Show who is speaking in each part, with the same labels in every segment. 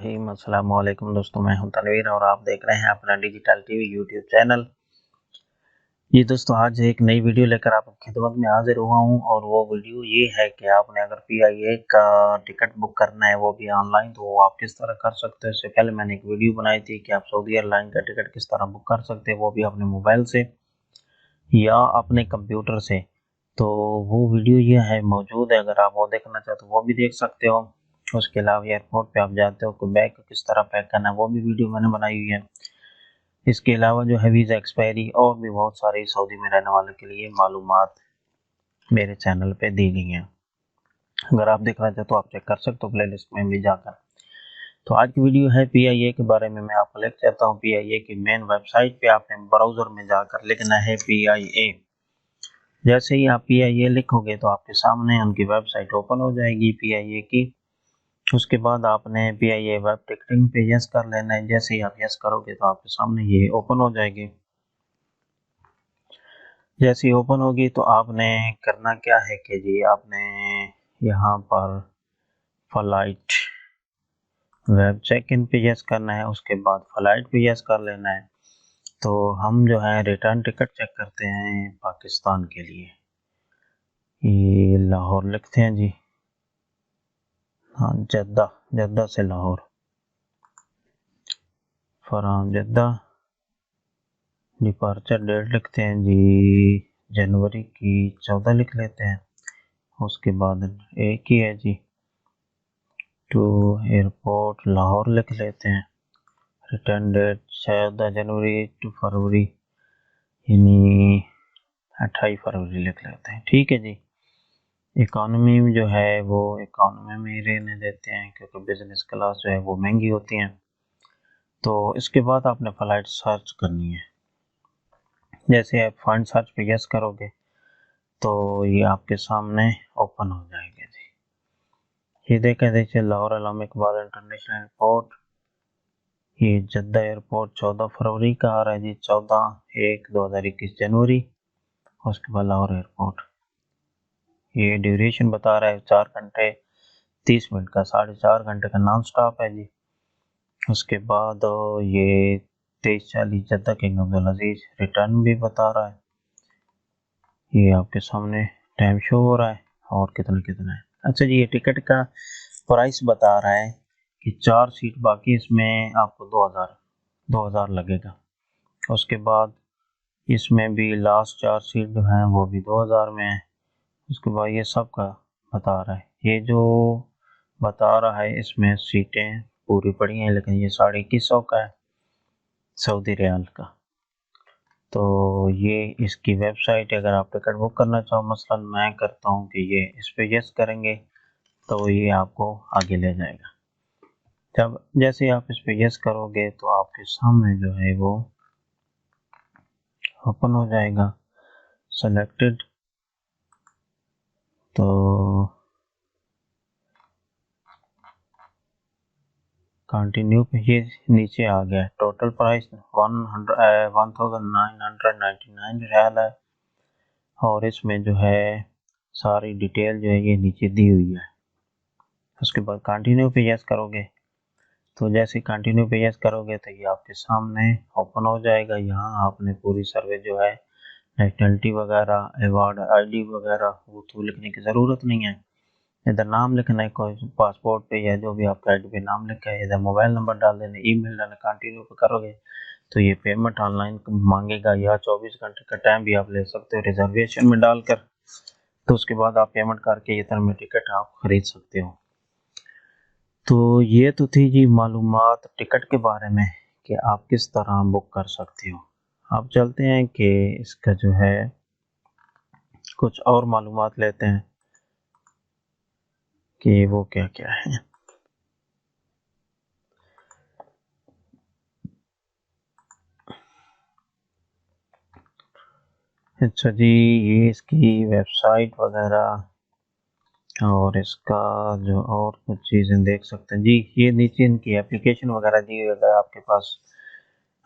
Speaker 1: रहीम। अस्सलाम वालेकुम दोस्तों, मैं हूं तनवीर और आप देख रहे हैं अपना डिजिटल टीवी यूट्यूब चैनल। ये दोस्तों आज एक नई वीडियो लेकर आपकी खिदमत में हाजिर हुआ हूं और वो वीडियो ये है कि आपने अगर PIA का टिकट बुक करना है वो भी ऑनलाइन, तो वो आप किस तरह कर सकते हो। इससे पहले मैंने एक वीडियो बनाई थी कि आप सऊदी एयरलाइन का टिकट किस तरह बुक कर सकते हैं, वो भी अपने मोबाइल से या अपने कंप्यूटर से। तो वो वीडियो ये है मौजूद है, अगर आप वो देखना चाहते हो वो भी देख सकते हो। उसके अलावा एयरपोर्ट पे आप जाते हो तो बैग को किस तरह पैक करना है वो भी वीडियो मैंने बनाई हुई है। इसके अलावा जो है वीज़ा एक्सपायरी और भी बहुत सारी सऊदी में रहने वालों के लिए मालूमात मेरे चैनल पे दी गई हैं। अगर आप देखना चाहते तो आप चेक कर सकते हो प्ले लिस्ट में भी जाकर। तो आज की वीडियो है PIA के बारे में। मैं आपको लेकर चाहता हूँ PIA की मेन वेबसाइट पे आपने ब्राउज़र में जाकर लिखना है PIA। जैसे ही आप PIA लिखोगे तो आपके सामने उनकी वेबसाइट ओपन हो जाएगी PIA की। उसके बाद आपने PIA वेब टिकटिंग पे यस कर लेना है। जैसे ही आप यस करोगे तो आपके सामने ये ओपन हो जाएगी। जैसे ही ओपन होगी तो आपने करना क्या है कि जी आपने यहाँ पर फ्लाइट वेब चेक इन पे यस करना है, उसके बाद फ्लाइट पे यस कर लेना है। तो हम जो है रिटर्न टिकट चेक करते हैं पाकिस्तान के लिए। ये लाहौर लिखते हैं जी, हाँ जद्दा से Lahore, from Jeddah. Departure date लिखते हैं जी जनवरी की 14 लिख लेते हैं। उसके बाद एक ही है जी, टू एयरपोर्ट लाहौर लिख लेते हैं। रिटर्न डेट 14 जनवरी टू फरवरी, यानी 28 फरवरी लिख लेते हैं। ठीक है जी। इकॉनमी में जो है वो इकॉनमी में ही रहने देते हैं क्योंकि बिजनेस क्लास जो है वो महंगी होती हैं। तो इसके बाद आपने फ्लाइट सर्च करनी है। जैसे आप फाइंड सर्च पे यस करोगे तो ये आपके सामने ओपन हो जाएगा जी। ये देखें, देखिए लाहौर अल्लामा इकबाल इंटरनेशनल एयरपोर्ट, ये जद्दा एयरपोर्ट 14 फरवरी का आ रहा है जी, 14/1/2021 जनवरी। उसके बाद लाहौर एयरपोर्ट, ये ड्यूरेशन बता रहा है 4 घंटे 30 मिनट का, 4.5 घंटे का नॉन स्टॉप है जी। उसके बाद ये 23:40 जद्दा किंग अब्दुल अजीज, रिटर्न भी बता रहा है। ये आपके सामने टाइम शो हो रहा है और कितना है। अच्छा जी, ये टिकट का प्राइस बता रहा है कि 4 सीट बाकी, इसमें आपको 2000 लगेगा। उसके बाद इसमें भी लास्ट 4 सीट जो हैं वो भी 2000 में है। उसके बाद ये सब का बता रहा है, ये जो बता रहा है इसमें सीटें पूरी पड़ी हैं, लेकिन ये 2150 का है सऊदी रियाल का। तो ये इसकी वेबसाइट, अगर आप टिकट बुक करना चाहो, मसलन मैं करता हूँ कि ये इस पे यस करेंगे तो ये आपको आगे ले जाएगा। जब जैसे आप इस पे यस करोगे तो आपके सामने जो है वो ओपन हो जाएगा सेलेक्टेड। तो कंटिन्यू पे ये नीचे आ गया। टोटल प्राइस 1999 रियाल है और इसमें जो है सारी डिटेल जो है ये नीचे दी हुई है। उसके बाद कंटिन्यू पे यस करोगे तो जैसे कंटिन्यू पे यस करोगे तो ये आपके सामने ओपन हो जाएगा। यहाँ आपने पूरी सर्वे जो है नेशनलिटी वगैरह, अवार्ड, ID वगैरह वो तो लिखने की ज़रूरत नहीं है। इधर नाम लिखना है, कोई पासपोर्ट पे या जो भी आपका ID पे नाम लिखा है, इधर मोबाइल नंबर डाल देना, ईमेल डालना। कंटिन्यू पे करोगे तो ये पेमेंट ऑनलाइन मांगेगा या 24 घंटे का टाइम भी आप ले सकते हो रिजर्वेशन में डालकर। तो उसके बाद आप पेमेंट करके इधर में टिकट आप खरीद सकते हो। तो ये तो थी जी मालूमात टिकट के बारे में कि आप किस तरह बुक कर सकते हो। अब चलते हैं कि इसका जो है कुछ और मालूमात लेते हैं कि वो क्या क्या है। अच्छा जी, ये इसकी वेबसाइट वगैरह और इसका जो और कुछ चीज़ें देख सकते हैं जी। ये नीचे इनकी एप्लीकेशन वगैरह दी हुई है। अगर आपके पास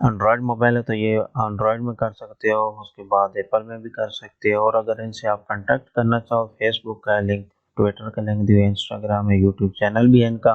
Speaker 1: एंड्रॉयड मोबाइल है तो ये एंड्रॉयड में कर सकते हो, उसके बाद एप्पल में भी कर सकते हो। और अगर इनसे आप कांटेक्ट करना चाहो, फेसबुक का लिंक, ट्विटर का लिंक दिया, इंस्टाग्राम है, यूट्यूब चैनल भी है इनका,